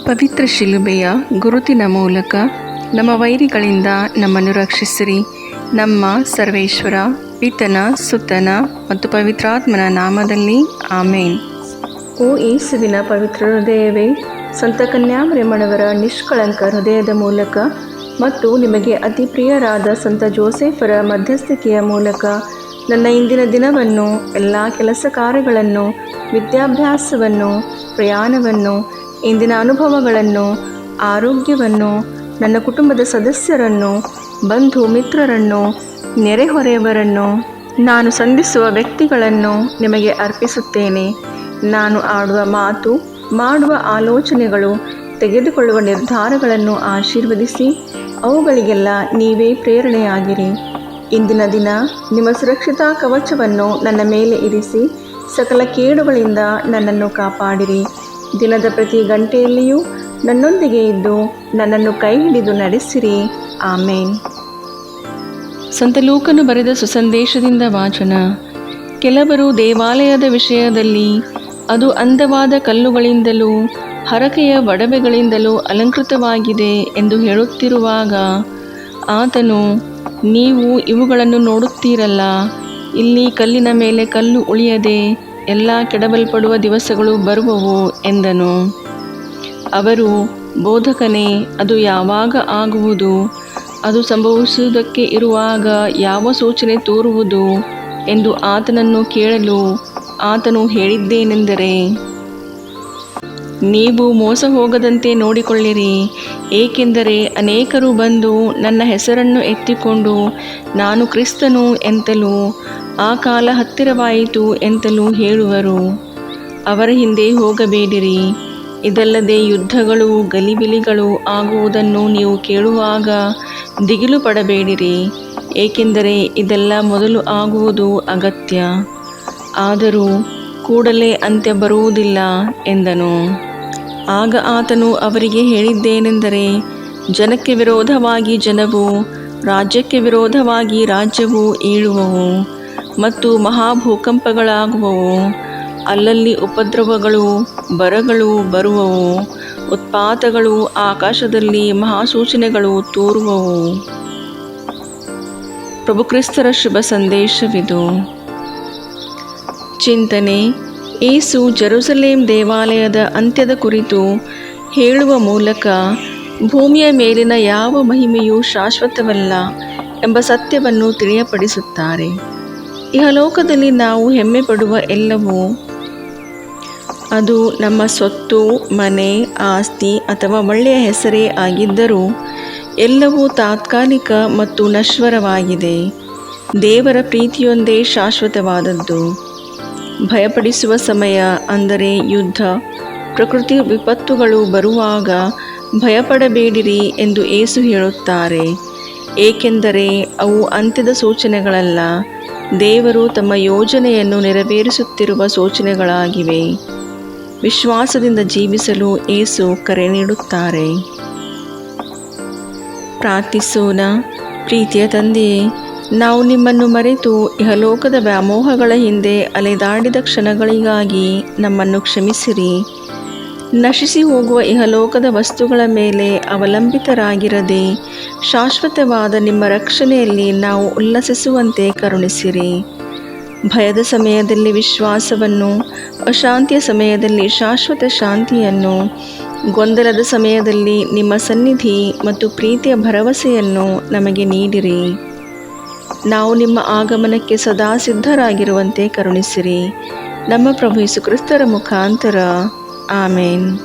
ಪವಿತ್ರ ಶಿಲುಬೆಯ ಗುರುತಿನ ಮೂಲಕ ನಮ್ಮ ವೈರಿಗಳಿಂದ ನಮ್ಮನ್ನು ರಕ್ಷಿಸಿರಿ. ನಮ್ಮ ಸರ್ವೇಶ್ವರ, ಪಿತನ, ಸುತನ ಮತ್ತು ಪವಿತ್ರಾತ್ಮನ ನಾಮದಲ್ಲಿ ಆಮೇನ್. ಓ ಯೇಸುವಿನ ಪವಿತ್ರ ಹೃದಯವೇ, ಸಂತ ಕನ್ಯಾಮರಿಯಮ್ಮನವರ ನಿಷ್ಕಳಂಕ ಹೃದಯದ ಮೂಲಕ ಮತ್ತು ನಿಮಗೆ ಅತಿ ಪ್ರಿಯರಾದ ಸಂತ ಜೋಸೆಫರ ಮಧ್ಯಸ್ಥಿಕೆಯ ಮೂಲಕ ನನ್ನ ಇಂದಿನ ದಿನವನ್ನು, ಎಲ್ಲ ಕೆಲಸ ಕಾರ್ಯಗಳನ್ನು, ವಿದ್ಯಾಭ್ಯಾಸವನ್ನು, ಪ್ರಯಾಣವನ್ನು, ಇಂದಿನ ಅನುಭವಗಳನ್ನು, ಆರೋಗ್ಯವನ್ನು, ನನ್ನ ಕುಟುಂಬದ ಸದಸ್ಯರನ್ನು, ಬಂಧು ಮಿತ್ರರನ್ನು, ನೆರೆಹೊರೆಯವರನ್ನು, ನಾನು ಸಂಧಿಸುವ ವ್ಯಕ್ತಿಗಳನ್ನು ನಿಮಗೆ ಅರ್ಪಿಸುತ್ತೇನೆ. ನಾನು ಆಡುವ ಮಾತು, ಮಾಡುವ ಆಲೋಚನೆಗಳು, ತೆಗೆದುಕೊಳ್ಳುವ ನಿರ್ಧಾರಗಳನ್ನು ಆಶೀರ್ವದಿಸಿ ಅವುಗಳಿಗೆಲ್ಲ ನೀವೇ ಪ್ರೇರಣೆಯಾಗಿರಿ. ಇಂದಿನ ದಿನ ನಿಮ್ಮ ಸುರಕ್ಷತಾ ಕವಚವನ್ನು ನನ್ನ ಮೇಲೆ ಇರಿಸಿ ಸಕಲ ಕೇಡುಗಳಿಂದ ನನ್ನನ್ನು ಕಾಪಾಡಿರಿ. ದಿನದ ಪ್ರತಿ ಗಂಟೆಯಲ್ಲಿಯೂ ನನ್ನೊಂದಿಗೆ ಇದ್ದು ನನ್ನನ್ನು ಕೈ ಹಿಡಿದು ನಡೆಸಿರಿ. ಆಮೇನ್. ಸಂತ ಲೂಕನು ಬರೆದ ಸುಸಂದೇಶದಿಂದ ವಾಚನ. ಕೆಲವರು ದೇವಾಲಯದ ವಿಷಯದಲ್ಲಿ ಅದು ಅಂದವಾದ ಕಲ್ಲುಗಳಿಂದಲೂ ಹರಕೆಯ ಒಡವೆಗಳಿಂದಲೂ ಅಲಂಕೃತವಾಗಿದೆ ಎಂದು ಹೇಳುತ್ತಿರುವಾಗ ಆತನು, ನೀವು ಇವುಗಳನ್ನು ನೋಡುತ್ತೀರಲ್ಲ, ಇಲ್ಲಿ ಕಲ್ಲಿನ ಮೇಲೆ ಕಲ್ಲು ಉಳಿಯದೆ ಎಲ್ಲ ಕೆಡವಲ್ಪಡುವ ದಿವಸಗಳು ಬರುವವು ಎಂದನು. ಅವರು, ಬೋಧಕನೇ, ಅದು ಯಾವಾಗ ಆಗುವುದು? ಅದು ಸಂಭವಿಸುವುದಕ್ಕೆ ಇರುವಾಗ ಯಾವ ಸೂಚನೆ ತೋರುವುದು ಎಂದು ಆತನನ್ನು ಕೇಳಲು ಆತನು ಹೇಳಿದ್ದೇನೆಂದರೆ, ನೀವು ಮೋಸ ಹೋಗದಂತೆ ನೋಡಿಕೊಳ್ಳಿರಿ. ಏಕೆಂದರೆ ಅನೇಕರು ಬಂದು ನನ್ನ ಹೆಸರನ್ನು ಎತ್ತಿಕೊಂಡು ನಾನು ಕ್ರಿಸ್ತನು ಎಂತಲೂ ಆ ಕಾಲ ಹತ್ತಿರವಾಯಿತು ಎಂತಲೂ ಹೇಳುವರು. ಅವರ ಹಿಂದೆ ಹೋಗಬೇಡಿರಿ. ಇದಲ್ಲದೆ ಯುದ್ಧಗಳು, ಗಲಿಬಿಲಿಗಳು ಆಗುವುದನ್ನು ನೀವು ಕೇಳುವಾಗ ದಿಗಿಲು ಪಡಬೇಡಿರಿ. ಏಕೆಂದರೆ ಇದೆಲ್ಲ ಮೊದಲು ಆಗುವುದು ಅಗತ್ಯ, ಆದರೂ ಕೂಡಲೇ ಅಂತ್ಯ ಬರುವುದಿಲ್ಲ ಎಂದನು. ಆಗ ಆತನು ಅವರಿಗೆ ಹೇಳಿದ್ದೇನೆಂದರೆ, ಜನಕ್ಕೆ ವಿರೋಧವಾಗಿ ಜನವು, ರಾಜ್ಯಕ್ಕೆ ವಿರೋಧವಾಗಿ ರಾಜ್ಯವು ಏಳುವವು ಮತ್ತು ಮಹಾಭೂಕಂಪಗಳಾಗುವವು. ಅಲ್ಲಲ್ಲಿ ಉಪದ್ರವಗಳು, ಬರಗಳು ಬರುವವು. ಉತ್ಪಾತಗಳು, ಆಕಾಶದಲ್ಲಿ ಮಹಾಸೂಚನೆಗಳು ತೋರುವವು. ಪ್ರಭುಕ್ರಿಸ್ತರ ಶುಭ ಸಂದೇಶವಿದು. ಚಿಂತನೆ. ಯೇಸು ಜೆರುಸಲೇಮ್ ದೇವಾಲಯದ ಅಂತ್ಯದ ಕುರಿತು ಹೇಳುವ ಮೂಲಕ ಭೂಮಿಯ ಮೇಲಿನ ಯಾವ ಮಹಿಮೆಯೂ ಶಾಶ್ವತವಲ್ಲ ಎಂಬ ಸತ್ಯವನ್ನು ತಿಳಿಯಪಡಿಸುತ್ತಾರೆ. ಇಹಲೋಕದಲ್ಲಿ ನಾವು ಹೆಮ್ಮೆ ಪಡುವ ಎಲ್ಲವೂ, ಅದು ನಮ್ಮ ಸ್ವತ್ತು, ಮನೆ, ಆಸ್ತಿ ಅಥವಾ ಒಳ್ಳೆಯ ಹೆಸರೇ ಆಗಿದ್ದರೂ ಎಲ್ಲವೂ ತಾತ್ಕಾಲಿಕ ಮತ್ತು ನಶ್ವರವಾಗಿದೆ. ದೇವರ ಪ್ರೀತಿಯೊಂದೇ ಶಾಶ್ವತವಾದದ್ದು. ಭಯಪಡಿಸುವ ಸಮಯ ಅಂದರೆ ಯುದ್ಧ, ಪ್ರಕೃತಿ ವಿಪತ್ತುಗಳು ಬರುವಾಗ ಭಯಪಡಬೇಡಿರಿ ಎಂದು ಯೇಸು ಹೇಳುತ್ತಾರೆ. ಏಕೆಂದರೆ ಅವು ಅಂತ್ಯದ ಸೂಚನೆಗಳಲ್ಲ, ದೇವರು ತಮ್ಮ ಯೋಜನೆಯನ್ನು ನೆರವೇರಿಸುತ್ತಿರುವ ಸೂಚನೆಗಳಾಗಿವೆ. ವಿಶ್ವಾಸದಿಂದ ಜೀವಿಸಲು ಯೇಸು ಕರೆ ನೀಡುತ್ತಾರೆ. ಪ್ರಾರ್ಥಿಸೋಣ. ಪ್ರೀತಿಯ ತಂದೆಯೇ, ನಾವು ನಿಮ್ಮನ್ನು ಮರೆತು ಇಹಲೋಕದ ವ್ಯಾಮೋಹಗಳ ಹಿಂದೆ ಅಲೆದಾಡಿದ ಕ್ಷಣಗಳಿಗಾಗಿ ನಮ್ಮನ್ನು ಕ್ಷಮಿಸಿರಿ. ನಶಿಸಿ ಹೋಗುವ ಇಹಲೋಕದ ವಸ್ತುಗಳ ಮೇಲೆ ಅವಲಂಬಿತರಾಗಿರದೆ ಶಾಶ್ವತವಾದ ನಿಮ್ಮ ರಕ್ಷಣೆಯಲ್ಲಿ ನಾವು ಉಲ್ಲಸಿಸುವಂತೆ ಕರುಣಿಸಿರಿ. ಭಯದ ಸಮಯದಲ್ಲಿ ವಿಶ್ವಾಸವನ್ನು, ಅಶಾಂತಿಯ ಸಮಯದಲ್ಲಿ ಶಾಶ್ವತ ಶಾಂತಿಯನ್ನು, ಗೊಂದಲದ ಸಮಯದಲ್ಲಿ ನಿಮ್ಮ ಸನ್ನಿಧಿ ಮತ್ತು ಪ್ರೀತಿಯ ಭರವಸೆಯನ್ನು ನಮಗೆ ನೀಡಿರಿ. ನಾವು ನಿಮ್ಮ ಆಗಮನಕ್ಕೆ ಸದಾ ಸಿದ್ಧರಾಗಿರುವಂತೆ ಕರುಣಿಸಿರಿ. ನಮ್ಮ ಪ್ರಭು ಯೇಸು ಕ್ರಿಸ್ತರ ಮುಖಾಂತರ. ಆಮೇನ್.